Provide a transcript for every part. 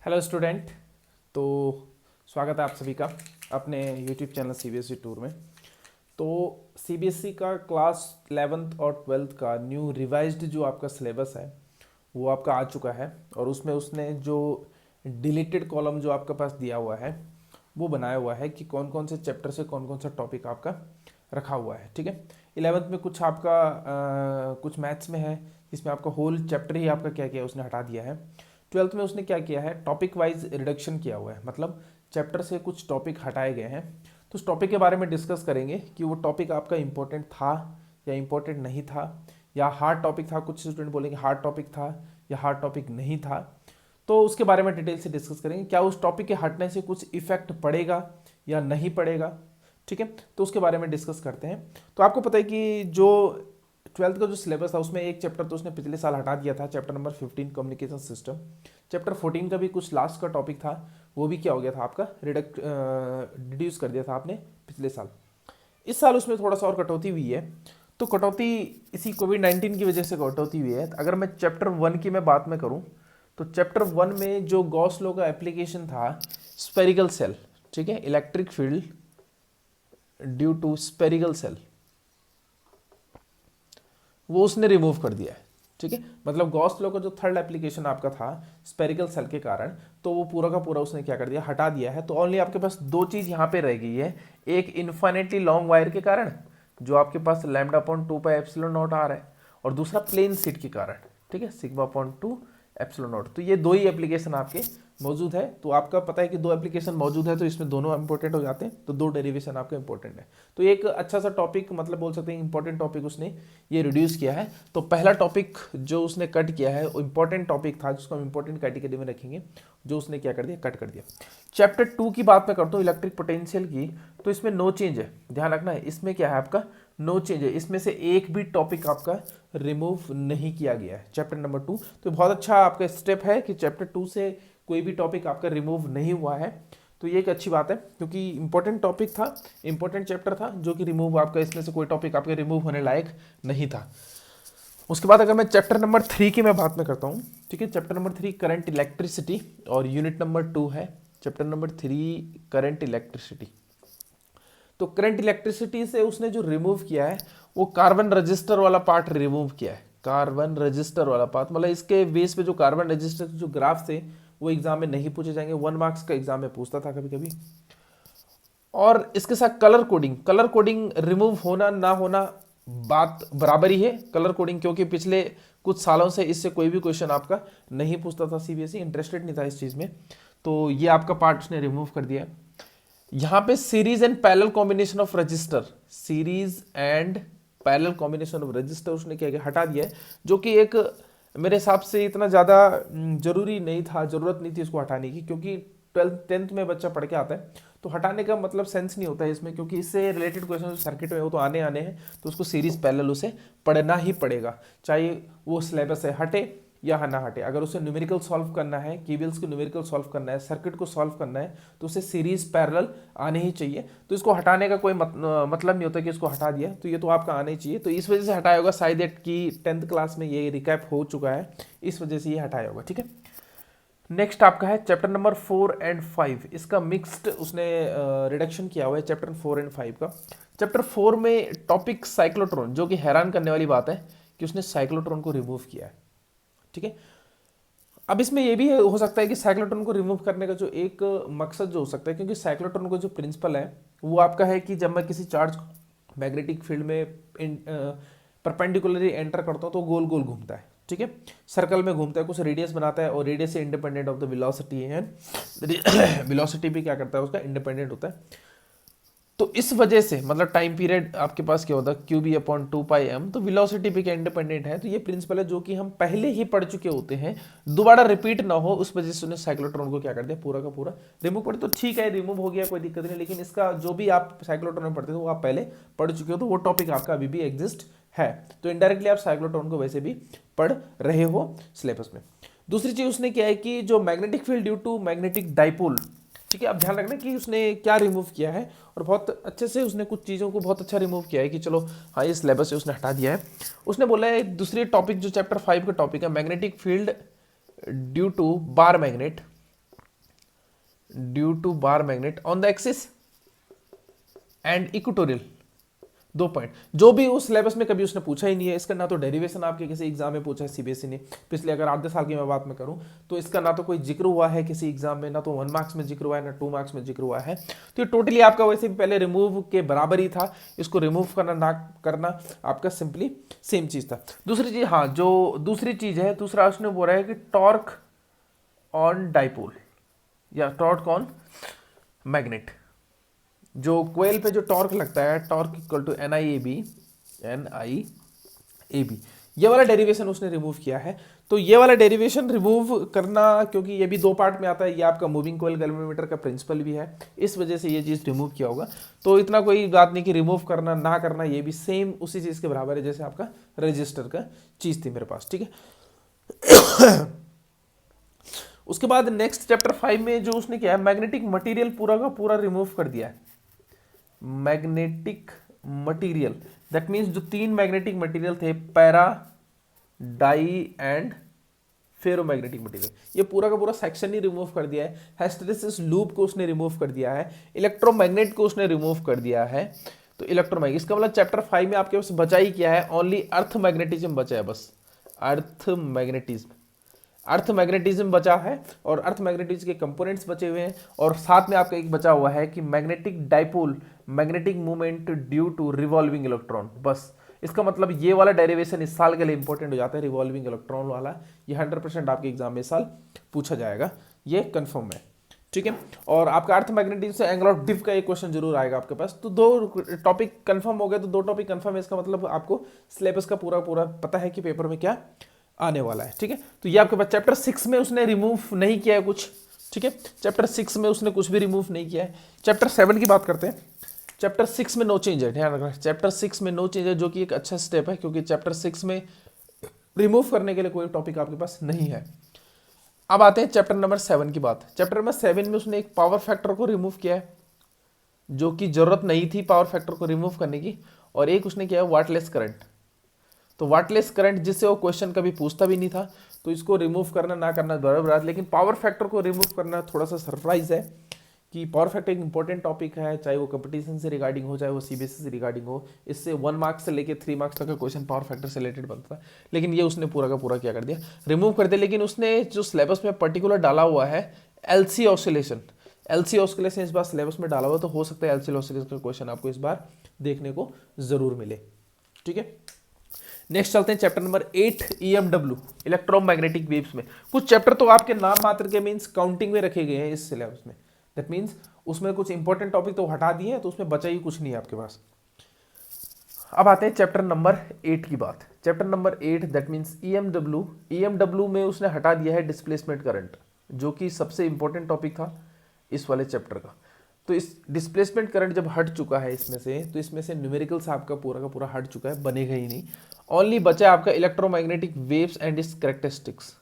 Hello student. तो स्वागत है आप सभी का अपने यूट्यूब चैनल सीबीएसई टूर में। तो सीबीएसई का क्लास 11th और 12th का न्यू रिवाइज्ड जो आपका सिलेबस है वो आपका आ चुका है, और उसमें उसने जो डिलीटेड कॉलम जो आपके पास दिया हुआ है वो बनाया हुआ है कि कौन कौन से चैप्टर से कौन कौन सा टॉपिक आपका रखा हुआ है। ठीक है, 11th में कुछ आपका कुछ मैथ्स में है जिसमें आपका होल चैप्टर ही आपका क्या किया है उसने हटा दिया है। 12th में उसने क्या किया है, टॉपिक वाइज रिडक्शन किया हुआ है, मतलब चैप्टर से कुछ टॉपिक हटाए गए हैं। तो उस टॉपिक के बारे में डिस्कस करेंगे कि वो टॉपिक आपका इंपॉर्टेंट था या इंपॉर्टेंट नहीं था, या हार्ड टॉपिक था, कुछ स्टूडेंट बोलेंगे हार्ड टॉपिक था या हार्ड टॉपिक नहीं था। तो उसके बारे में डिटेल से डिस्कस करेंगे, क्या उस टॉपिक के हटने से कुछ इफेक्ट पड़ेगा या नहीं पड़ेगा। ठीक है, तो उसके बारे में डिस्कस करते हैं। तो आपको पता है कि जो 12th का जो सिलेबस था उसमें एक चैप्टर तो उसने पिछले साल हटा दिया था, chapter number 15 communication system. Chapter 14 का भी कुछ लास्ट का टॉपिक था, वो भी क्या हो गया था आपका रिड्यूस कर दिया था आपने पिछले साल। इस साल उसमें थोड़ा सा और कटौती हुई है। तो कटौती इसी कोविड-19 की वजह से कटौती हुई है। अगर मैं चैप्टर 1 की मैं बात में करूं तो चैप्टर 1 में जो गॉस लॉ का एप्लीकेशन था स्पेरिकल सेल, ठीक है, electric field due to spherical shell, वो उसने रिमूव कर दिया है। ठीक है, मतलब गॉस लॉ का जो थर्ड एप्लीकेशन आपका था स्पेरिकल सेल के कारण, तो वो पूरा का पूरा उसने क्या कर दिया, हटा दिया है। तो ओनली आपके पास दो चीज यहाँ पे रह गई है, एक इन्फाइनेटली लॉन्ग वायर के कारण जो आपके पास lambda upon 2 pi epsilon naught आ रहा है, और दूसरा प्लेन सीट के कारण, ठीक है, सिग्मा अपॉन 2 एप्सिलॉन नॉट। तो ये दो ही एप्लीकेशन आपके मौजूद है। तो आपका पता है कि दो एप्लीकेशन मौजूद है तो इसमें दोनों इंपॉर्टेंट हो जाते हैं, तो दो डेरिवेशन आपका इंपॉर्टेंट है। तो एक अच्छा सा टॉपिक, मतलब बोल सकते हैं इंपॉर्टेंट टॉपिक उसने ये रिड्यूस किया है। तो पहला टॉपिक जो उसने कट किया है वो इंपॉर्टेंट टॉपिक था जिसको हम इंपॉर्टेंट कैटेगरी में रखेंगे, जो उसने क्या कर दिया, कट कर दिया। चैप्टर 2 की बात मैं करता हूँ इलेक्ट्रिक पोटेंशियल की, तो इसमें नो चेंज है, ध्यान रखना है, इसमें क्या है आपका नो चेंज है। इसमें से एक भी टॉपिक आपका रिमूव नहीं किया गया है चैप्टर नंबर 2। तो बहुत अच्छा आपका स्टेप है कि चैप्टर 2 से कोई भी टॉपिक आपका रिमूव नहीं हुआ है। तो ये एक अच्छी बात है क्योंकि इंपॉर्टेंट टॉपिक था, इंपॉर्टेंट चैप्टर था जो कि रिमूव आपका, इसमें से कोई टॉपिक आपके रिमूव होने लायक नहीं था। उसके बाद अगर मैं चैप्टर नंबर 3 की मैं बात में करता हूँ, ठीक है, चैप्टर नंबर 3 करंट इलेक्ट्रिसिटी, और यूनिट नंबर 2 है चैप्टर नंबर 3 करंट इलेक्ट्रिसिटी। तो करंट इलेक्ट्रिसिटी से उसने जो रिमूव किया है वो कार्बन रजिस्टर वाला पार्ट रिमूव किया है, कार्बन रजिस्टर वाला पार्ट, मतलब इसके बेस पे जो कार्बन रजिस्टर जो ग्राफ थे वो एग्जाम में नहीं पूछे जाएंगे, 1 मार्क्स का एग्जाम में पूछता था कभी कभी। और इसके साथ colour coding, colour coding remove होना ना होना बात बराबर ही है, कलर कोडिंग, क्योंकि पिछले कुछ सालों से इससे कोई भी क्वेश्चन आपका नहीं पूछता था, सीबीएसई इंटरेस्टेड नहीं था इस चीज में। तो ये आपका पार्ट उसने रिमूव कर दिया। यहां पे series and parallel combination of register, series and parallel combination of register उसने क्या किया, हटा दिया है, जो कि एक मेरे हिसाब से इतना ज़्यादा जरूरी नहीं था, ज़रूरत नहीं थी इसको हटाने की, क्योंकि 10th में बच्चा पढ़ के आता है तो हटाने का मतलब सेंस नहीं होता है इसमें, क्योंकि इससे रिलेटेड क्वेश्चन सर्किट में वो तो आने आने हैं, तो उसको सीरीज पैरेलल उसे पढ़ना ही पड़ेगा, चाहे वो सिलेबस से हटे या ना हटे। अगर उसे न्यूमेरिकल सॉल्व करना है, केबल्स को न्यूमेरिकल सॉल्व करना है, सर्किट को सॉल्व करना है, तो उसे सीरीज पैरेलल आने ही चाहिए। तो इसको हटाने का कोई मतलब नहीं होता कि इसको हटा दिया, तो ये तो आपका आना ही चाहिए। तो इस वजह से हटाया होगा, शायद कि 10th क्लास में ये रिकैप हो चुका है, इस वजह से ये हटाया होगा। ठीक है, नेक्स्ट आपका है चैप्टर नंबर 4 एंड 5, इसका मिक्स्ड उसने रिडक्शन किया हुआ है चैप्टर 4 एंड 5 का। चैप्टर 4 में टॉपिक साइक्लोट्रॉन, जो कि हैरान करने वाली बात है कि उसने साइक्लोट्रॉन को रिमूव किया है। ठीक है, अब इसमें यह भी हो सकता है कि साइक्लोट्रॉन को रिमूव करने का जो एक मकसद जो हो सकता है, क्योंकि साइक्लोट्रॉन का जो प्रिंसिपल है वो आपका है कि जब मैं किसी चार्ज मैग्नेटिक फील्ड में परपेंडिकुलरली एंटर करता हूँ तो गोल गोल घूमता है, ठीक है, सर्कल में घूमता है, कुछ रेडियस बनाता है, और रेडियस से इंडिपेंडेंट ऑफ द वेलोसिटी है, वेलोसिटी भी क्या करता है उसका इंडिपेंडेंट होता है। तो इस वजह से मतलब टाइम पीरियड आपके पास क्या होता है क्यू बी अपॉन 2 पाई एम, तो वेलोसिटी भी क्या इंडिपेंडेंट है। तो ये प्रिंसिपल है जो कि हम पहले ही पढ़ चुके होते हैं, दोबारा रिपीट ना हो उस वजह से उन्हें साइक्लोट्रॉन को क्या कर दिया, पूरा का पूरा रिमूव कर दिया। तो ठीक है, रिमूव हो गया, कोई दिक्कत नहीं, लेकिन इसका जो भी आप साइक्लोट्रॉन में पढ़ते थे वो आप पहले पढ़ चुके हो, तो वो टॉपिक आपका अभी भी एग्जिस्ट है। तो इनडायरेक्टली आप साइक्लोट्रॉन को वैसे भी पढ़ रहे हो सिलेबस में। दूसरी चीज उसने क्या है कि जो magnetic field due to magnetic dipole, ठीक है, अब ध्यान रखना कि उसने क्या रिमूव किया है, और बहुत अच्छे से उसने कुछ चीज़ों को बहुत अच्छा रिमूव किया है कि चलो हाँ ये सिलेबस से उसने हटा दिया है। उसने बोला है दूसरी टॉपिक जो चैप्टर 5 का टॉपिक है magnetic field due to bar magnet, due to bar magnet on the axis and equatorial. 2 point, जो भी उस सिलेबस में कभी उसने पूछा ही नहीं है। इसका ना तो डेरिवेशन आपके किसी एग्जाम में पूछा है सीबीएसई ने, पिछले अगर 8-10 साल की मैं बात में करूं तो इसका ना तो कोई जिक्र हुआ है किसी एग्जाम में, ना तो 1 मार्क्स में जिक्र हुआ है, ना 2 मार्क्स में जिक्र हुआ है। तो ये टोटली आपका वैसे भी पहले रिमूव के बराबर ही था। इसको रिमूव करना ना करना आपका सिंपली सेम चीज था। दूसरी चीज, हाँ जो दूसरी चीज है, दूसरा उसने बोला है कि टॉर्क ऑन डाइपोल या टॉर्क ऑन मैग्नेट, जो कोयल पे जो टॉर्क लगता है, टॉर्क इक्वल टू NIAB, ये वाला डेरिवेशन उसने रिमूव किया है। तो ये वाला डेरिवेशन रिमूव करना, क्योंकि ये भी 2 पार्ट में आता है, ये आपका मूविंग कोयल गैल्वेनोमीटर का प्रिंसिपल भी है, इस वजह से ये चीज़ रिमूव किया होगा। तो इतना कोई बात नहीं कि रिमूव करना ना करना, ये भी सेम उसी चीज़ के बराबर है जैसे आपका रजिस्टर का चीज़ थी मेरे पास, ठीक है। उसके बाद नेक्स्ट चैप्टर 5 में जो उसने किया है, मैग्नेटिक मटेरियल पूरा का पूरा रिमूव कर दिया है। मैग्नेटिक मटेरियल, दैट मीन्स जो 3 मैग्नेटिक मटेरियल थे, para, dia and ferromagnetic material, ये पूरा का पूरा सेक्शन ही रिमूव कर दिया है। हिस्टैरिसीस लूप को उसने रिमूव कर दिया है, इलेक्ट्रोमैग्नेट को उसने रिमूव कर दिया है। तो इलेक्ट्रोमैग्नेट, इसका मतलब चैप्टर 5 में आपके पास बचा ही क्या है, ओनली अर्थ मैग्नेटिज्म बचा है, बस अर्थ मैग्नेटिज्म, अर्थ मैग्नेटिज्म बचा है और अर्थ मैग्नेटिज्म के कंपोनेंट्स बचे हुए हैं। और साथ में आपका एक बचा हुआ है कि magnetic dipole, magnetic movement due to revolving electron. बस इसका मतलब ये वाला डेरिवेशन इस साल के लिए इंपॉर्टेंट हो जाता है, रिवॉल्विंग इलेक्ट्रॉन वाला। ये 100% आपके एग्जाम में इस साल पूछा जाएगा, ये कंफर्म है, ठीक है। और आपका अर्थ मैग्नेटिज्म से एंगल ऑफ डिफ का एक क्वेश्चन जरूर आएगा आपके पास। तो 2 टॉपिक कंफर्म हो गए, तो 2 टॉपिक कंफर्म है, इसका मतलब आपको सिलेबस का पूरा पूरा पता है कि पेपर में क्या आने वाला है, ठीक है। तो ये आपके पास चैप्टर 6 में उसने रिमूव नहीं किया है कुछ, ठीक है। चैप्टर 6 में उसने कुछ भी रिमूव नहीं किया है। चैप्टर 7 की बात करते हैं। चैप्टर 6 में नो चेंज है, ध्यान रखना, चैप्टर 6 में नो चेंज है, जो कि एक अच्छा स्टेप है, क्योंकि चैप्टर 6 में रिमूव करने के लिए कोई टॉपिक आपके पास नहीं है। अब आते हैं चैप्टर नंबर 7 की बात। चैप्टर नंबर 7 में उसने एक पावर फैक्टर को रिमूव किया है, जो कि जरूरत नहीं थी पावर फैक्टर को रिमूव करने की, और एक उसने किया है वाटलेस करंट। तो वाटलेस करंट, जिससे वो क्वेश्चन कभी पूछता भी नहीं था, तो इसको रिमूव करना ना करना बराबर है। लेकिन पावर फैक्टर को रिमूव करना थोड़ा सा सरप्राइज है, कि पावर फैक्टर एक इंपॉर्टेंट टॉपिक है, चाहे वो कंपटीशन से रिगार्डिंग हो, चाहे वो सीबीएसई से रिगार्डिंग हो। इससे 1 मार्क्स से लेकर 3 मार्क्स तक का क्वेश्चन पावर फैक्टर से रिलेटेड बनता था, लेकिन ये उसने पूरा का पूरा क्या कर दिया, रिमूव कर दिया। लेकिन उसने जो सिलेबस में पर्टिकुलर डाला हुआ है एलसी ऑसिलेशन, एलसी ऑसिलेशन इस बार सिलेबस में डाला हुआ, तो हो सकता है एलसी ऑसिलेशन का क्वेश्चन आपको इस बार देखने को जरूर मिले, ठीक है। नेक्स्ट चलते हैं chapter number 8 EMW, electromagnetic waves में। कुछ चैप्टर तो आपके नाम मात्र के मींस काउंटिंग में रखे गए हैं इस सिलेबस में, दैट मींस उसमें कुछ इंपॉर्टेंट टॉपिक तो हटा दिए हैं, तो उसमें बचा ही कुछ नहीं है आपके पास। अब आते हैं चैप्टर नंबर 8 की बात। Chapter number 8 that means EMW में उसने हटा दिया है डिस्प्लेसमेंट करंट, जो कि सबसे इंपॉर्टेंट टॉपिक था इस वाले चैप्टर का। तो इस डिस्प्लेसमेंट करंट जब हट चुका है इसमें से, तो इसमें से न्यूमेरिकल्स आपका पूरा का पूरा हट चुका है, बनेगा ही नहीं। ओनली बचा आपका electromagnetic waves and it's characteristics.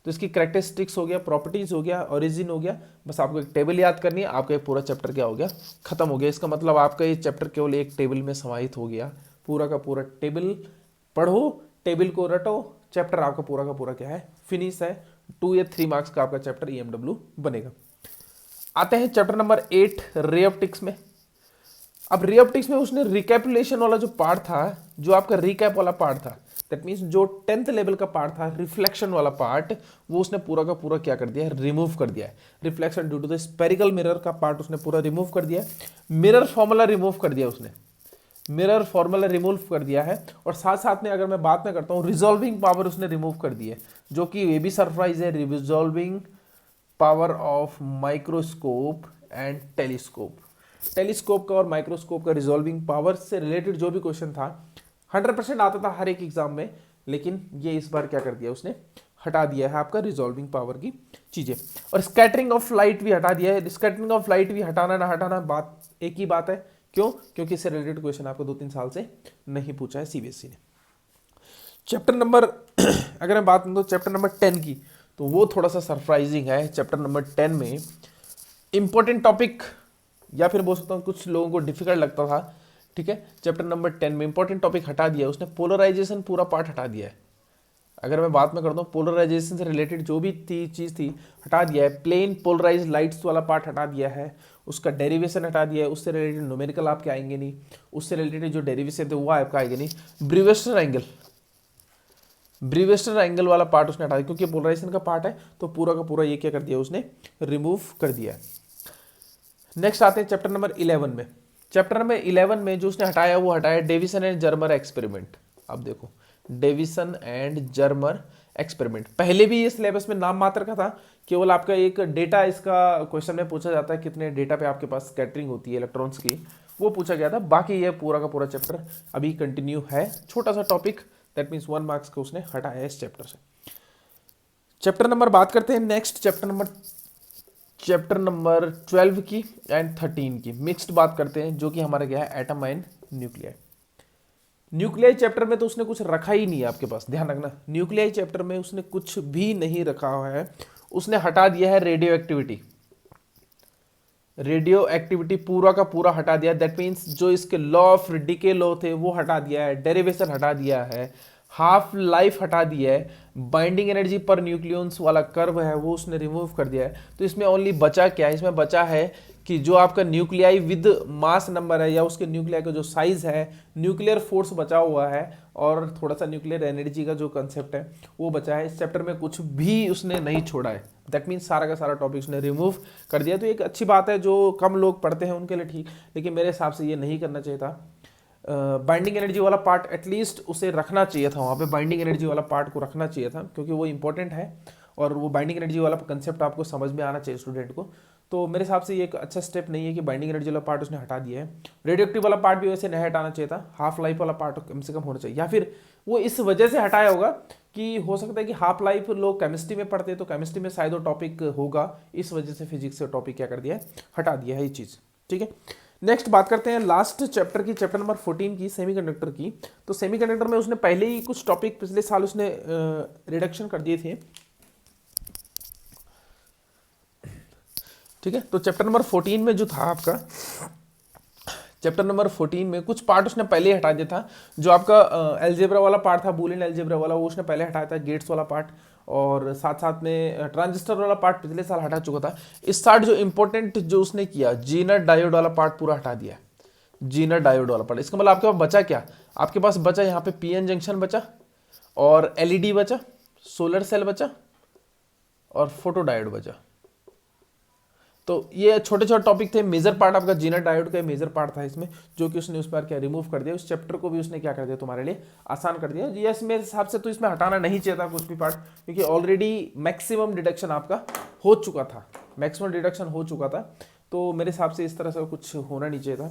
तो इसकी कैरेक्टरिस्टिक्स हो गया, प्रॉपर्टीज हो गया, ओरिजिन हो गया, बस आपको एक टेबल याद करनी है, आपका पूरा चैप्टर क्या हो गया, खत्म हो गया। इसका मतलब आपका ये चैप्टर केवल एक टेबल में समाहित हो गया। पूरा का पूरा टेबल पढ़ो, टेबल को रटो, चैप्टर आपका पूरा का पूरा क्या है, फिनिश है। 2 या 3 मार्क्स का आपका चैप्टर EMW बनेगा। आते हैं चैप्टर नंबर 8 रे ऑप्टिक्स में। अब रे ऑप्टिक्स में उसने रिकैपुलेशन वाला जो पार्ट था, जो आपका रिकैप वाला पार्ट था, दैट मीन्स जो 10th लेवल का पार्ट था, रिफ्लेक्शन वाला पार्ट, वो उसने पूरा का पूरा क्या कर दिया है, रिमूव कर दिया है। Reflection due to the spherical mirror का पार्ट उसने पूरा रिमूव कर दिया है। मिरर फॉर्मूला रिमूव कर दिया उसने, मिरर फॉर्मूला रिमूव कर दिया है। और साथ साथ में अगर मैं बात में करता हूँ, रिजॉल्विंग पावर उसने रिमूव कर दी है, जो कि ये भी सरप्राइज है। Resolving power of microscope and telescope, telescope का और माइक्रोस्कोप का रिजॉल्विंग पावर से रिलेटेड जो भी क्वेश्चन था 100% आता था हर एक एग्जाम में, लेकिन ये इस बार क्या कर दिया उसने, हटा दिया है आपका रिजॉल्विंग पावर की चीजें। और स्कैटरिंग ऑफ लाइट भी हटा दिया है। स्कैटरिंग ऑफ लाइट भी हटाना ना हटाना बात एक ही बात है, क्यों, क्योंकि इससे रिलेटेड क्वेश्चन आपको 2-3 साल से नहीं पूछा है सीबीएसई ने। चैप्टर नंबर अगर मैं बात करूँ तो चैप्टर नंबर 10 की, तो वो थोड़ा सा सरप्राइजिंग है। चैप्टर नंबर 10 में इंपॉर्टेंट टॉपिक, या फिर बोल सकता हूँ कुछ लोगों को डिफिकल्ट लगता था, ठीक है। चैप्टर नंबर 10 में इंपॉर्टेंट टॉपिक हटा दिया उसने, पोलराइजेशन पूरा पार्ट हटा दिया है। अगर मैं बात में करता हूँ पोलराइजेशन से रिलेटेड जो भी चीज़ थी हटा दिया है। प्लेन पोलराइज लाइट्स वाला पार्ट हटा दिया है, उसका डेरिवेशन हटा दिया है, उससे रिलेटेड न्यूमेरिकल आपके आएंगे नहीं, उससे रिलेटेड जो डेरिवेशन थे वो आपका आएंगे नहीं। ब्रीवेस्टर एंगल वाला पार्ट उसने हटा दिया, क्योंकि पोलराइजेशन का पार्ट है तो पूरा का पूरा ये क्या कर दिया उसने, रिमूव कर दिया है। नेक्स्ट आते हैं चैप्टर नंबर 11 में। चैप्टर नंबर 11 में जो उसने हटाया वो हटाया डेविसन एंड जर्मर एक्सपेरिमेंट। अब देखो डेविसन एंड जर्मर एक्सपेरिमेंट, पहले भी ये सिलेबस में नाम मात्र का था, केवल आपका एक डेटा इसका क्वेश्चन में पूछा जाता है कितने डेटा पे आपके पास स्कैटरिंग होती है इलेक्ट्रॉन्स की, वो पूछा गया था। बाकी ये पूरा का पूरा चैप्टर अभी कंटिन्यू है, छोटा सा टॉपिक, दैट मीन्स 1 मार्क्स को उसने हटाया है इस चैप्टर से। चैप्टर नंबर बात करते हैं नेक्स्ट, चैप्टर नंबर 12 की एंड 13 की मिक्स्ड बात करते हैं, जो कि हमारा क्या है atom and nuclei. Nuclei chapter में तो उसने कुछ रखा ही नहीं है आपके पास, ध्यान रखना, न्यूक्लियाई चैप्टर में उसने कुछ भी नहीं रखा हुआ है। उसने हटा दिया है रेडियो एक्टिविटी पूरा का पूरा हटा दिया। दैट मीन्स जो इसके लॉ ऑफ डीके लॉ थे वो हटा दिया है, डेरिवेशन हटा दिया है, हाफ लाइफ हटा दिया है, बाइंडिंग एनर्जी पर न्यूक्लियंस वाला कर्व है वो उसने रिमूव कर दिया है। तो इसमें ओनली बचा क्या है, इसमें बचा है कि जो आपका न्यूक्लियाई विद मास नंबर है या उसके न्यूक्लियाई का जो साइज है, न्यूक्लियर फोर्स बचा हुआ है और थोड़ा सा न्यूक्लियर एनर्जी का जो कंसेप्ट है वो बचा है। इस चैप्टर में कुछ भी उसने नहीं छोड़ा है, दैट मीन्स सारा का सारा टॉपिक उसने रिमूव कर दिया। तो एक अच्छी बात है, जो कम लोग पढ़ते हैं उनके लिए ठीक, लेकिन मेरे हिसाब से ये नहीं करना चाहिए था। बाइंडिंग एनर्जी वाला पार्ट एटलीस्ट उसे रखना चाहिए था, वहाँ पे बाइंडिंग एनर्जी वाला पार्ट को रखना चाहिए था, क्योंकि वो इंपॉर्टेंट है और वो बाइंडिंग एनर्जी वाला कंसेप्ट आपको समझ में आना चाहिए स्टूडेंट को। तो मेरे हिसाब से ये एक अच्छा स्टेप नहीं है कि बाइंडिंग एनर्जी वाला पार्ट उसने हटा दिया है। रेडियो एक्टिव वाला पार्ट भी वैसे नहीं हटाना चाहिए था, हाफ लाइफ वाला पार्ट कम से कम होना चाहिए, या फिर वो इस वजह से हटाया होगा कि हो सकता है कि हाफ लाइफ लोग केमिस्ट्री में पढ़ते हैं तो केमिस्ट्री में शायद वो टॉपिक होगा, इस वजह से फिजिक्स से टॉपिक क्या कर दिया है, हटा दिया है ये चीज़। ठीक है, नेक्स्ट बात करते हैं लास्ट चैप्टर की, चैप्टर नंबर 14 की, सेमीकंडक्टर की। तो सेमीकंडक्टर में उसने पहले ही कुछ टॉपिक पिछले साल उसने रिडक्शन कर दिए थे। ठीक है, तो चैप्टर नंबर 14 में जो था आपका, चैप्टर नंबर 14 में कुछ पार्ट उसने पहले ही हटा दिया था। जो आपका एल्जेब्रा वाला पार्ट था, बूलियन एल्जेब्रा वाला, वो उसने पहले हटाया था, गेट्स वाला पार्ट, और साथ साथ में ट्रांजिस्टर वाला पार्ट पिछले साल हटा चुका था। इस साल जो इंपॉर्टेंट जो उसने किया, जीनर डायोड वाला पार्ट पूरा हटा दिया, जीनर डायोड वाला पार्ट। इसका मतलब आपके पास बचा क्या, आपके पास बचा यहाँ पे पीएन जंक्शन बचा और एलईडी बचा, सोलर सेल बचा और फोटो डायोड बचा। तो ये छोटे छोटे टॉपिक थे। मेजर पार्ट आपका जीनर डायोड का मेजर पार्ट था इसमें, जो कि उसने उस पर क्या रिमूव कर दिया। उस चैप्टर को भी उसने क्या कर दिया तुम्हारे लिए आसान कर दिया। यस, मेरे हिसाब से तो इसमें हटाना नहीं चाहिए था कुछ भी पार्ट, क्योंकि ऑलरेडी मैक्सिमम डिडक्शन आपका हो चुका था, मैक्सिमम डिडक्शन हो चुका था। तो मेरे हिसाब से इस तरह से कुछ होना नहीं चाहिए था।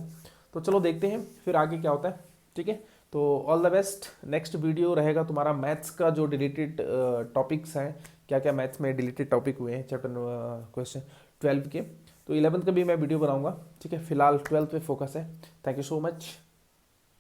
तो चलो देखते हैं फिर आगे क्या होता है। ठीक है, तो all the best. Next video रहेगा तुम्हारा मैथ्स का, जो डिलीटेड टॉपिक्स हैं, क्या क्या मैथ्स में डिलीटेड टॉपिक हुए हैं चैप्टर क्वेश्चन 12 के। तो 11th का भी मैं वीडियो बनाऊंगा। ठीक है, फिलहाल 12th पे फोकस है। Thank you so much.